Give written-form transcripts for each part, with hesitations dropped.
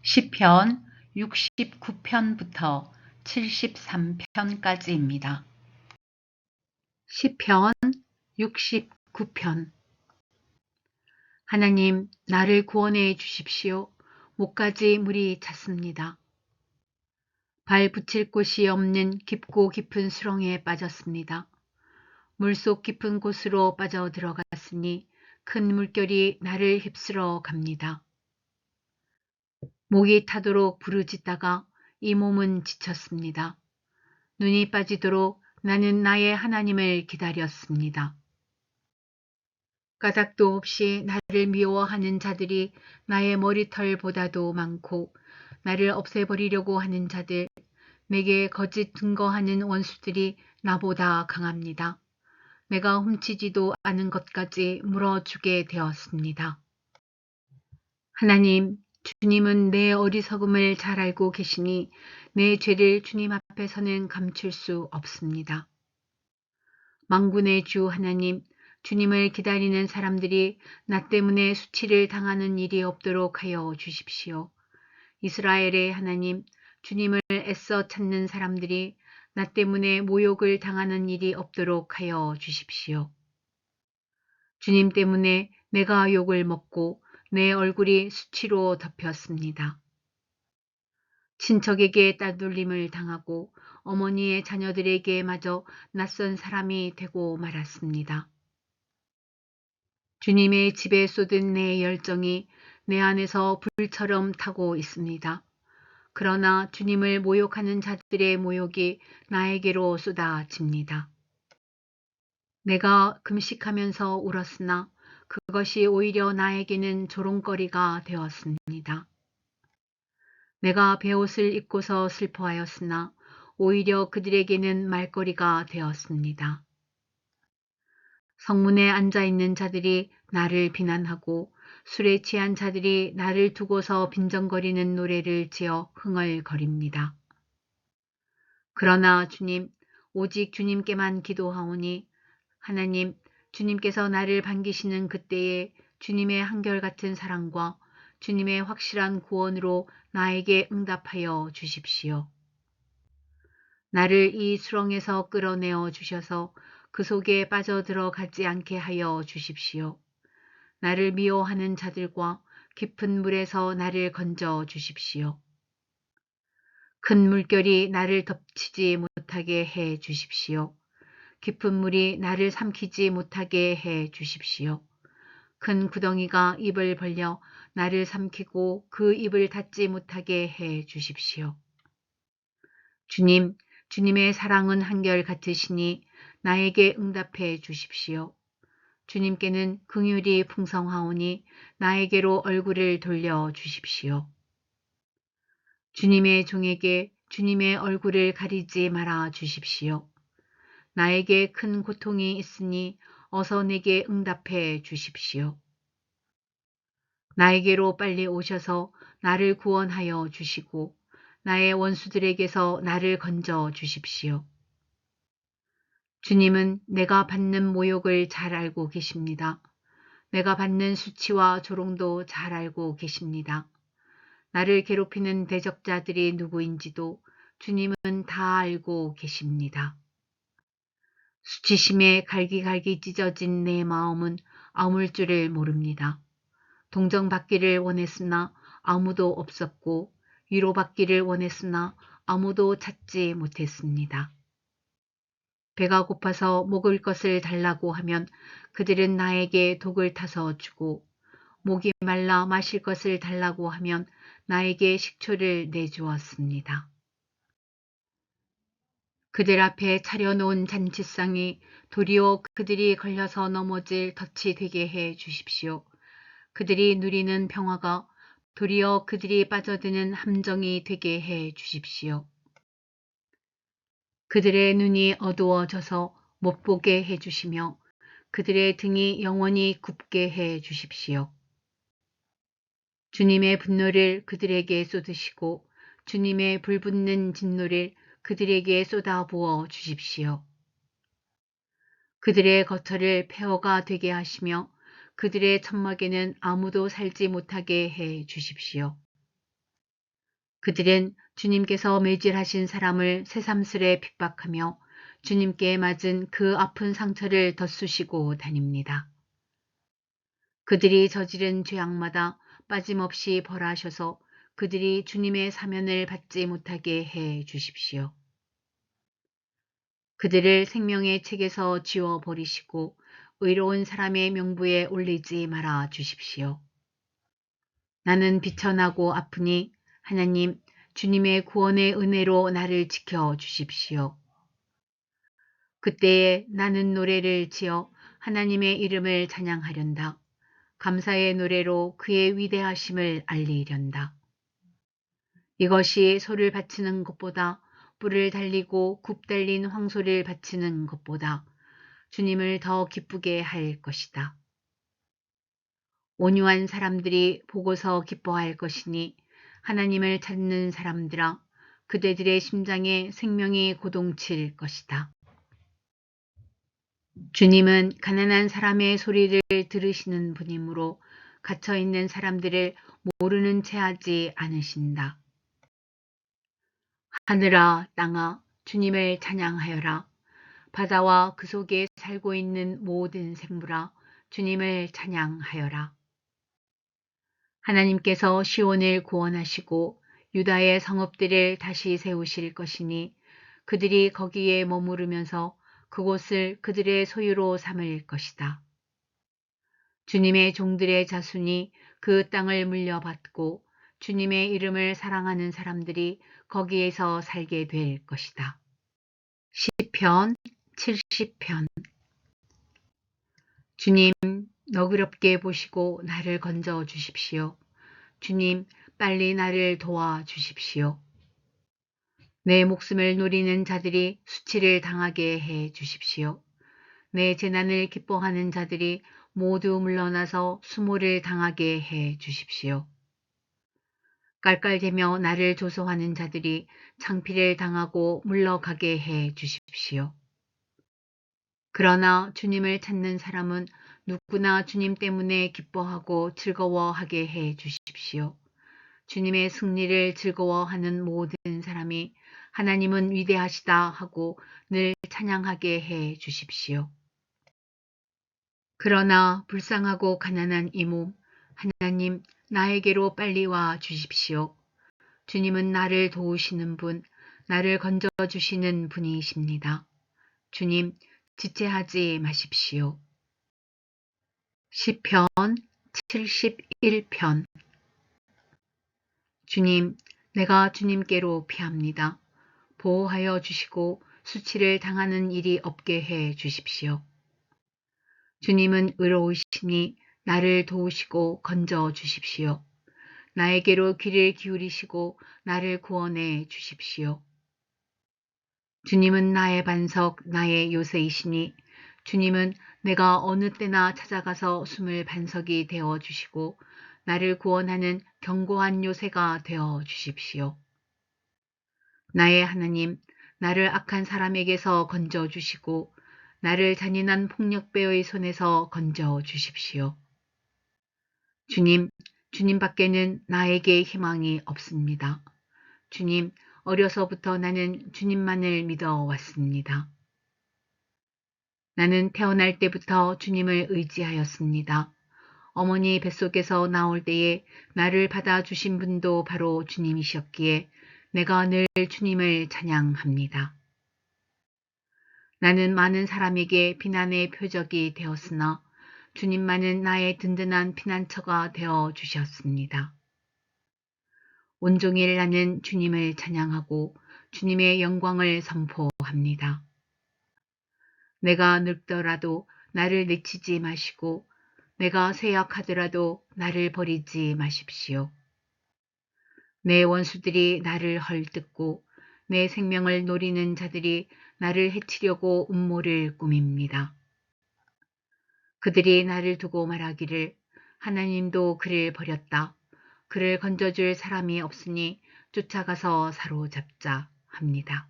시편 69편부터 73편까지입니다. 시편 69편. 하나님, 나를 구원해 주십시오. 목까지 물이 찼습니다. 발 붙일 곳이 없는 깊고 깊은 수렁에 빠졌습니다. 물속 깊은 곳으로 빠져 들어갔으니 큰 물결이 나를 휩쓸어 갑니다. 목이 타도록 부르짖다가 이 몸은 지쳤습니다. 눈이 빠지도록 나는 나의 하나님을 기다렸습니다. 까닭도 없이 나를 미워하는 자들이 나의 머리털보다도 많고 나를 없애버리려고 하는 자들, 내게 거짓 증거하는 원수들이 나보다 강합니다. 내가 훔치지도 않은 것까지 물어주게 되었습니다. 하나님, 주님은 내 어리석음을 잘 알고 계시니 내 죄를 주님 앞에서는 감출 수 없습니다. 만군의 주 하나님, 주님을 기다리는 사람들이 나 때문에 수치를 당하는 일이 없도록 하여 주십시오. 이스라엘의 하나님, 주님을 애써 찾는 사람들이 나 때문에 모욕을 당하는 일이 없도록 하여 주십시오. 주님 때문에 내가 욕을 먹고 내 얼굴이 수치로 덮였습니다. 친척에게 따돌림을 당하고 어머니의 자녀들에게 마저 낯선 사람이 되고 말았습니다. 주님의 집에 쏟은 내 열정이 내 안에서 불처럼 타고 있습니다. 그러나 주님을 모욕하는 자들의 모욕이 나에게로 쏟아집니다. 내가 금식하면서 울었으나 그것이 오히려 나에게는 조롱거리가 되었습니다. 내가 베옷을 입고서 슬퍼하였으나 오히려 그들에게는 말거리가 되었습니다. 성문에 앉아있는 자들이 나를 비난하고 술에 취한 자들이 나를 두고서 빈정거리는 노래를 지어 흥얼거립니다. 그러나 주님, 오직 주님께만 기도하오니 하나님, 주님께서 나를 반기시는 그때에 주님의 한결같은 사랑과 주님의 확실한 구원으로 나에게 응답하여 주십시오. 나를 이 수렁에서 끌어내어 주셔서 그 속에 빠져들어가지 않게 하여 주십시오. 나를 미워하는 자들과 깊은 물에서 나를 건져 주십시오. 큰 물결이 나를 덮치지 못하게 해 주십시오. 깊은 물이 나를 삼키지 못하게 해 주십시오. 큰 구덩이가 입을 벌려 나를 삼키고 그 입을 닫지 못하게 해 주십시오. 주님, 주님의 사랑은 한결같으시니 나에게 응답해 주십시오. 주님께는 긍휼이 풍성하오니 나에게로 얼굴을 돌려 주십시오. 주님의 종에게 주님의 얼굴을 가리지 말아 주십시오. 나에게 큰 고통이 있으니 어서 내게 응답해 주십시오. 나에게로 빨리 오셔서 나를 구원하여 주시고 나의 원수들에게서 나를 건져 주십시오. 주님은 내가 받는 모욕을 잘 알고 계십니다. 내가 받는 수치와 조롱도 잘 알고 계십니다. 나를 괴롭히는 대적자들이 누구인지도 주님은 다 알고 계십니다. 수치심에 갈기갈기 찢어진 내 마음은 아물 줄을 모릅니다. 동정받기를 원했으나 아무도 없었고 위로받기를 원했으나 아무도 찾지 못했습니다. 배가 고파서 먹을 것을 달라고 하면 그들은 나에게 독을 타서 주고 목이 말라 마실 것을 달라고 하면 나에게 식초를 내주었습니다. 그들 앞에 차려놓은 잔치상이 도리어 그들이 걸려서 넘어질 덫이 되게 해 주십시오. 그들이 누리는 평화가 도리어 그들이 빠져드는 함정이 되게 해 주십시오. 그들의 눈이 어두워져서 못 보게 해 주시며 그들의 등이 영원히 굽게 해 주십시오. 주님의 분노를 그들에게 쏟으시고 주님의 불붙는 진노를 그들에게 쏟아부어 주십시오. 그들의 거처를 폐허가 되게 하시며 그들의 천막에는 아무도 살지 못하게 해 주십시오. 그들은 주님께서 매질하신 사람을 새삼스레 핍박하며 주님께 맞은 그 아픈 상처를 덧쑤시고 다닙니다. 그들이 저지른 죄악마다 빠짐없이 벌하셔서 그들이 주님의 사면을 받지 못하게 해 주십시오. 그들을 생명의 책에서 지워버리시고 의로운 사람의 명부에 올리지 말아 주십시오. 나는 비천하고 아프니 하나님, 주님의 구원의 은혜로 나를 지켜 주십시오. 그때에 나는 노래를 지어 하나님의 이름을 찬양하련다. 감사의 노래로 그의 위대하심을 알리련다. 이것이 소를 바치는 것보다 뿔을 달리고 굽달린 황소를 바치는 것보다 주님을 더 기쁘게 할 것이다. 온유한 사람들이 보고서 기뻐할 것이니 하나님을 찾는 사람들아 그대들의 심장에 생명이 고동칠 것이다. 주님은 가난한 사람의 소리를 들으시는 분이므로 갇혀있는 사람들을 모르는 채 하지 않으신다. 하늘아 땅아 주님을 찬양하여라. 바다와 그 속에 살고 있는 모든 생물아 주님을 찬양하여라. 하나님께서 시온을 구원하시고 유다의 성읍들을 다시 세우실 것이니 그들이 거기에 머무르면서 그곳을 그들의 소유로 삼을 것이다. 주님의 종들의 자손이 그 땅을 물려받고 주님의 이름을 사랑하는 사람들이 거기에서 살게 될 것이다. 시편 70편. 주님, 너그럽게 보시고 나를 건져 주십시오. 주님, 빨리 나를 도와 주십시오. 내 목숨을 노리는 자들이 수치를 당하게 해 주십시오. 내 재난을 기뻐하는 자들이 모두 물러나서 수모를 당하게 해 주십시오. 깔깔대며 나를 조소하는 자들이 창피를 당하고 물러가게 해 주십시오. 그러나 주님을 찾는 사람은 누구나 주님 때문에 기뻐하고 즐거워하게 해 주십시오. 주님의 승리를 즐거워하는 모든 사람이 하나님은 위대하시다 하고 늘 찬양하게 해 주십시오. 그러나 불쌍하고 가난한 이 몸, 하나님 나에게로 빨리 와 주십시오. 주님은 나를 도우시는 분, 나를 건져주시는 분이십니다. 주님, 지체하지 마십시오. 시편 71편. 주님, 내가 주님께로 피합니다. 보호하여 주시고 수치를 당하는 일이 없게 해 주십시오. 주님은 의로우시니 나를 도우시고 건져 주십시오. 나에게로 귀를 기울이시고 나를 구원해 주십시오. 주님은 나의 반석, 나의 요새이시니 주님은 내가 어느 때나 찾아가서 숨을 반석이 되어 주시고 나를 구원하는 견고한 요새가 되어 주십시오. 나의 하나님, 나를 악한 사람에게서 건져 주시고 나를 잔인한 폭력배의 손에서 건져 주십시오. 주님, 주님밖에는 나에게 희망이 없습니다. 주님, 어려서부터 나는 주님만을 믿어 왔습니다. 나는 태어날 때부터 주님을 의지하였습니다. 어머니 뱃속에서 나올 때에 나를 받아주신 분도 바로 주님이셨기에 내가 늘 주님을 찬양합니다. 나는 많은 사람에게 비난의 표적이 되었으나 주님만은 나의 든든한 피난처가 되어 주셨습니다. 온종일 나는 주님을 찬양하고 주님의 영광을 선포합니다. 내가 늙더라도 나를 내치지 마시고 내가 쇠약하더라도 나를 버리지 마십시오. 내 원수들이 나를 헐뜯고 내 생명을 노리는 자들이 나를 해치려고 음모를 꾸밉니다. 그들이 나를 두고 말하기를 하나님도 그를 버렸다. 그를 건져줄 사람이 없으니 쫓아가서 사로잡자 합니다.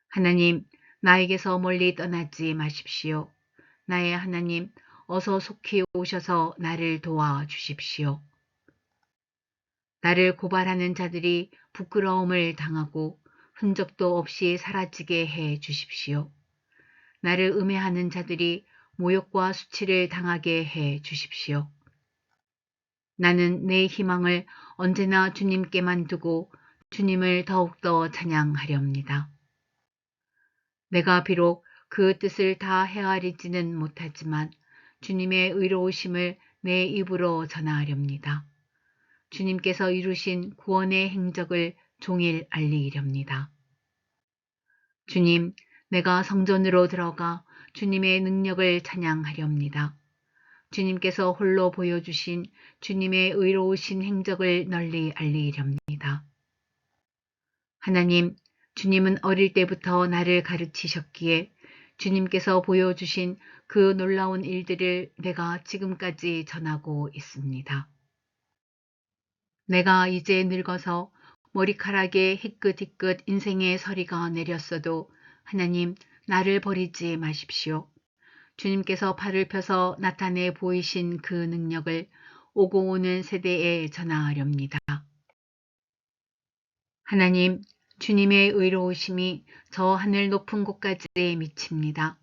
하나님, 나에게서 멀리 떠나지 마십시오. 나의 하나님, 어서 속히 오셔서 나를 도와주십시오. 나를 고발하는 자들이 부끄러움을 당하고 흔적도 없이 사라지게 해 주십시오. 나를 음해하는 자들이 모욕과 수치를 당하게 해 주십시오. 나는 내 희망을 언제나 주님께만 두고 주님을 더욱더 찬양하렵니다. 내가 비록 그 뜻을 다 헤아리지는 못하지만 주님의 의로우심을 내 입으로 전하렵니다. 주님께서 이루신 구원의 행적을 종일 알리렵니다. 주님, 내가 성전으로 들어가 주님의 능력을 찬양하렵니다. 주님께서 홀로 보여주신 주님의 의로우신 행적을 널리 알리렵니다. 하나님, 주님은 어릴 때부터 나를 가르치셨기에 주님께서 보여주신 그 놀라운 일들을 내가 지금까지 전하고 있습니다. 내가 이제 늙어서 머리카락에 희끗희끗 인생의 서리가 내렸어도 하나님, 나를 버리지 마십시오. 주님께서 팔을 펴서 나타내 보이신 그 능력을 오고 오는 세대에 전하렵니다. 하나님, 주님의 의로우심이 저 하늘 높은 곳까지 미칩니다.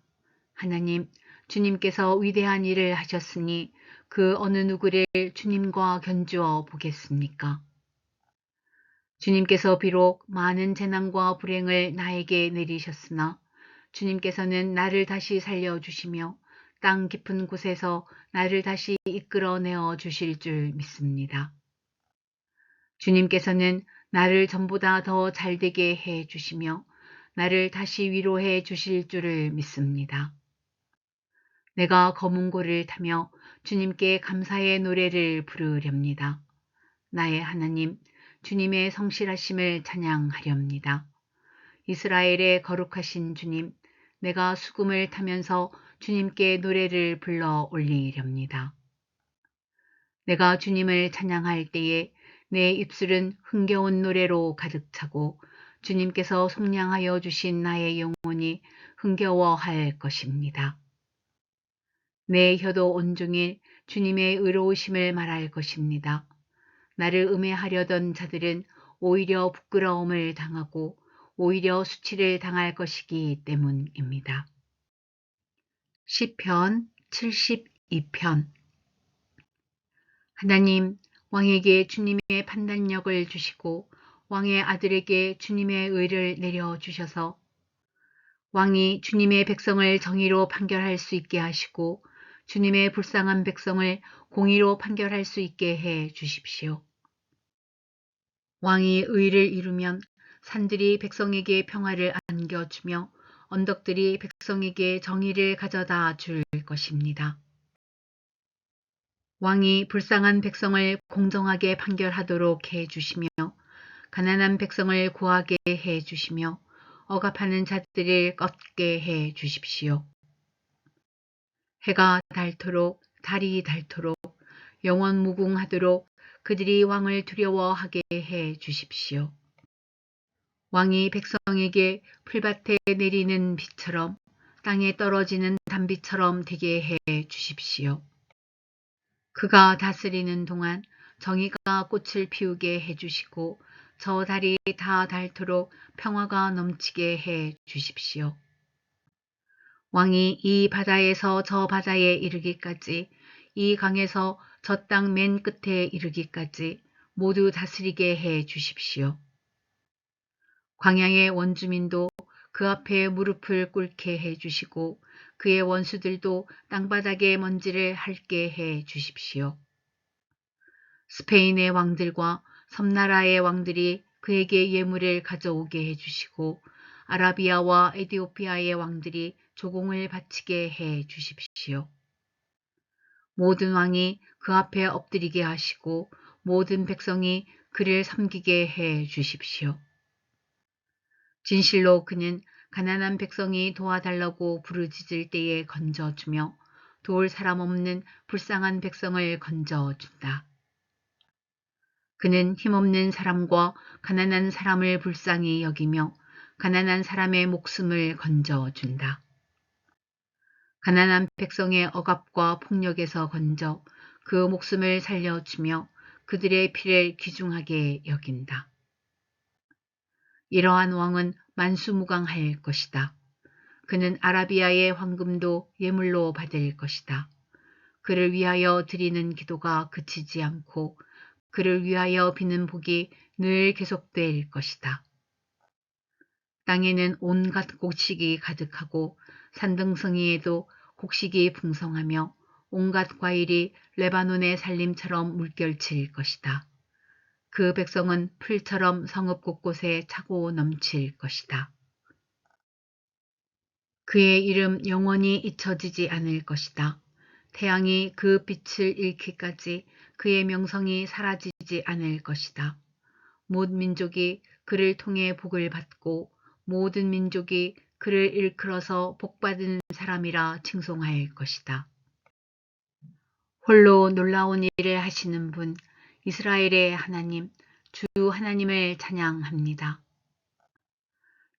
하나님, 주님께서 위대한 일을 하셨으니 그 어느 누구를 주님과 견주어 보겠습니까? 주님께서 비록 많은 재난과 불행을 나에게 내리셨으나 주님께서는 나를 다시 살려주시며 땅 깊은 곳에서 나를 다시 이끌어내어 주실 줄 믿습니다. 주님께서는 나를 전보다 더 잘되게 해 주시며 나를 다시 위로해 주실 줄을 믿습니다. 내가 검은 고를 타며 주님께 감사의 노래를 부르렵니다. 나의 하나님, 주님의 성실하심을 찬양하렵니다. 이스라엘의 거룩하신 주님, 내가 수금을 타면서 주님께 노래를 불러 올리렵니다. 내가 주님을 찬양할 때에 내 입술은 흥겨운 노래로 가득 차고 주님께서 속량하여 주신 나의 영혼이 흥겨워할 것입니다. 내 혀도 온종일 주님의 의로우심을 말할 것입니다. 나를 음해하려던 자들은 오히려 부끄러움을 당하고 오히려 수치를 당할 것이기 때문입니다. 시편 72편. 하나님, 왕에게 주님의 판단력을 주시고 왕의 아들에게 주님의 의를 내려주셔서 왕이 주님의 백성을 정의로 판결할 수 있게 하시고 주님의 불쌍한 백성을 공의로 판결할 수 있게 해 주십시오. 왕이 의를 이루면 산들이 백성에게 평화를 안겨주며 언덕들이 백성에게 정의를 가져다 줄 것입니다. 왕이 불쌍한 백성을 공정하게 판결하도록 해 주시며 가난한 백성을 구하게 해 주시며 억압하는 자들을 꺾게 해 주십시오. 해가 닳도록 달이 닳도록 영원 무궁하도록 그들이 왕을 두려워하게 해 주십시오. 왕이 백성에게 풀밭에 내리는 비처럼 땅에 떨어지는 단비처럼 되게 해 주십시오. 그가 다스리는 동안 정의가 꽃을 피우게 해주시고 저 달이 다 닳도록 평화가 넘치게 해 주십시오. 왕이 이 바다에서 저 바다에 이르기까지 이 강에서 저 땅 맨 끝에 이르기까지 모두 다스리게 해 주십시오. 광야의 원주민도 그 앞에 무릎을 꿇게 해 주시고 그의 원수들도 땅바닥의 먼지를 핥게 해 주십시오. 스페인의 왕들과 섬나라의 왕들이 그에게 예물을 가져오게 해주시고 아라비아와 에디오피아의 왕들이 조공을 바치게 해 주십시오. 모든 왕이 그 앞에 엎드리게 하시고 모든 백성이 그를 섬기게 해 주십시오. 진실로 그는 가난한 백성이 도와달라고 부르짖을 때에 건져주며 도울 사람 없는 불쌍한 백성을 건져준다. 그는 힘없는 사람과 가난한 사람을 불쌍히 여기며 가난한 사람의 목숨을 건져준다. 가난한 백성의 억압과 폭력에서 건져 그 목숨을 살려주며 그들의 피를 귀중하게 여긴다. 이러한 왕은 만수무강할 것이다. 그는 아라비아의 황금도 예물로 받을 것이다. 그를 위하여 드리는 기도가 그치지 않고 그를 위하여 비는 복이 늘 계속될 것이다. 땅에는 온갖 곡식이 가득하고 산등성이에도 곡식이 풍성하며 온갖 과일이 레바논의 살림처럼 물결칠 것이다. 그 백성은 풀처럼 성읍 곳곳에 차고 넘칠 것이다. 그의 이름 영원히 잊혀지지 않을 것이다. 태양이 그 빛을 잃기까지 그의 명성이 사라지지 않을 것이다. 모든 민족이 그를 통해 복을 받고 모든 민족이 그를 일컬어서 복받은 사람이라 칭송할 것이다. 홀로 놀라운 일을 하시는 분, 이스라엘의 하나님, 주 하나님을 찬양합니다.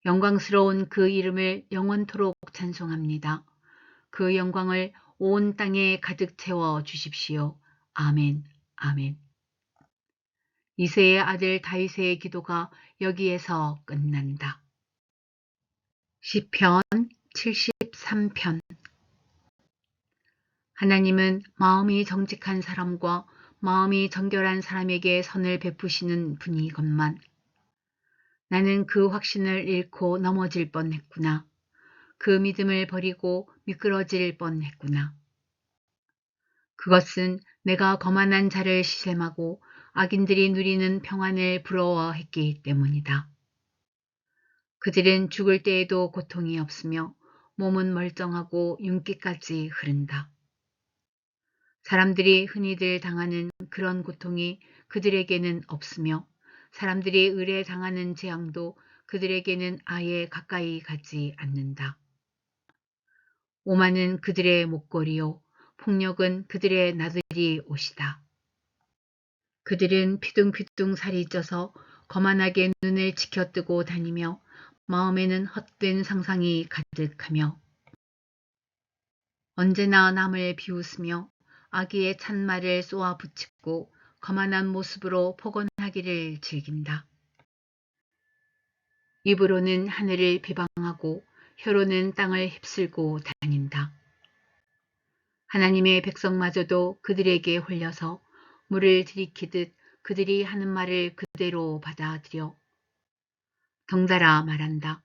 영광스러운 그 이름을 영원토록 찬송합니다. 그 영광을 온 땅에 가득 채워 주십시오. 아멘, 아멘. 이새의 아들 다윗의 기도가 여기에서 끝난다. 시편 73편. 하나님은 마음이 정직한 사람과 마음이 정결한 사람에게 선을 베푸시는 분이건만 나는 그 확신을 잃고 넘어질 뻔했구나. 그 믿음을 버리고 미끄러질 뻔했구나. 그것은 내가 거만한 자를 시샘하고 악인들이 누리는 평안을 부러워했기 때문이다. 그들은 죽을 때에도 고통이 없으며 몸은 멀쩡하고 윤기까지 흐른다. 사람들이 흔히들 당하는 그런 고통이 그들에게는 없으며 사람들이 의뢰 당하는 재앙도 그들에게는 아예 가까이 가지 않는다. 오만은 그들의 목걸이요 폭력은 그들의 나들이 옷이다. 그들은 피둥피둥 살이 쪄서 거만하게 눈을 치켜뜨고 다니며 마음에는 헛된 상상이 가득하며 언제나 남을 비웃으며 악의의 찬말을 쏘아 붙이고 거만한 모습으로 폭언하기를 즐긴다. 입으로는 하늘을 비방하고 혀로는 땅을 휩쓸고 다닌다. 하나님의 백성마저도 그들에게 홀려서 물을 들이키듯 그들이 하는 말을 그대로 받아들여 덩달아 말한다.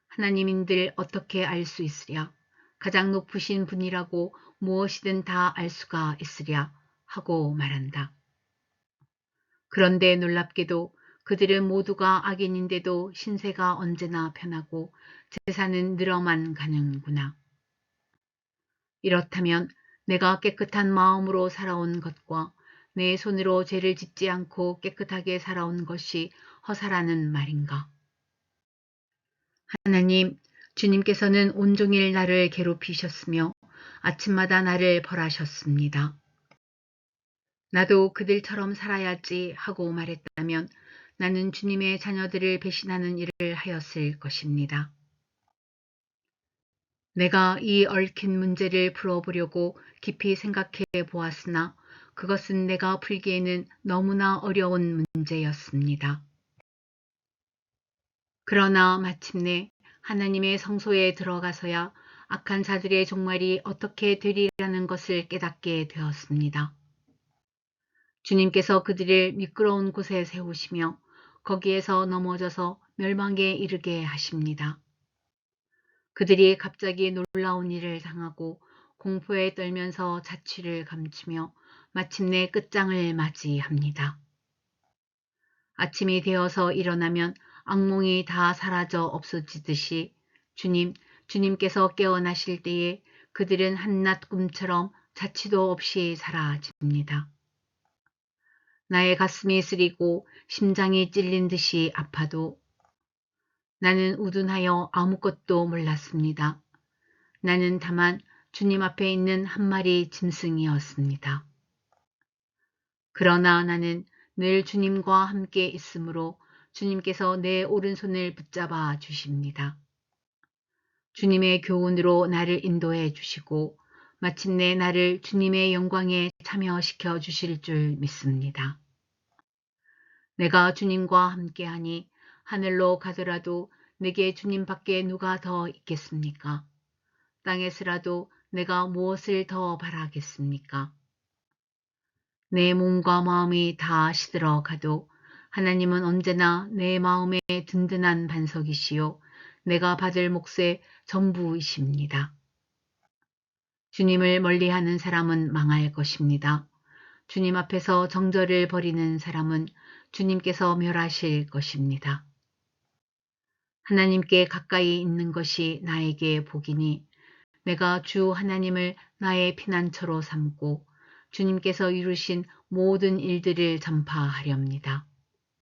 하나님인들 어떻게 알 수 있으랴. 가장 높으신 분이라고 무엇이든 다 알 수가 있으랴 하고 말한다. 그런데 놀랍게도 그들은 모두가 악인인데도 신세가 언제나 편하고 재산은 늘어만 가는구나. 이렇다면 내가 깨끗한 마음으로 살아온 것과 내 손으로 죄를 짓지 않고 깨끗하게 살아온 것이 허사라는 말인가. 하나님, 주님께서는 온종일 나를 괴롭히셨으며 아침마다 나를 벌하셨습니다. 나도 그들처럼 살아야지 하고 말했다면 나는 주님의 자녀들을 배신하는 일을 하였을 것입니다. 내가 이 얽힌 문제를 풀어보려고 깊이 생각해 보았으나 그것은 내가 풀기에는 너무나 어려운 문제였습니다. 그러나 마침내 하나님의 성소에 들어가서야 악한 자들의 종말이 어떻게 되리라는 것을 깨닫게 되었습니다. 주님께서 그들을 미끄러운 곳에 세우시며 거기에서 넘어져서 멸망에 이르게 하십니다. 그들이 갑자기 놀라운 일을 당하고 공포에 떨면서 자취를 감추며 마침내 끝장을 맞이합니다. 아침이 되어서 일어나면 악몽이 다 사라져 없어지듯이 주님께서 깨어나실 때에 그들은 한낱 꿈처럼 자취도 없이 사라집니다. 나의 가슴이 쓰리고 심장이 찔린 듯이 아파도 나는 우둔하여 아무것도 몰랐습니다. 나는 다만 주님 앞에 있는 한 마리 짐승이었습니다. 그러나 나는 늘 주님과 함께 있으므로 주님께서 내 오른손을 붙잡아 주십니다. 주님의 교훈으로 나를 인도해 주시고 마침내 나를 주님의 영광에 참여시켜 주실 줄 믿습니다. 내가 주님과 함께하니 하늘로 가더라도 내게 주님밖에 누가 더 있겠습니까? 땅에서라도 내가 무엇을 더 바라겠습니까? 내 몸과 마음이 다 시들어 가도 하나님은 언제나 내 마음의 든든한 반석이시요 내가 받을 몫의 전부이십니다. 주님을 멀리하는 사람은 망할 것입니다. 주님 앞에서 정절을 벌이는 사람은 주님께서 멸하실 것입니다. 하나님께 가까이 있는 것이 나에게 복이니 내가 주 하나님을 나의 피난처로 삼고 주님께서 이루신 모든 일들을 전파하렵니다.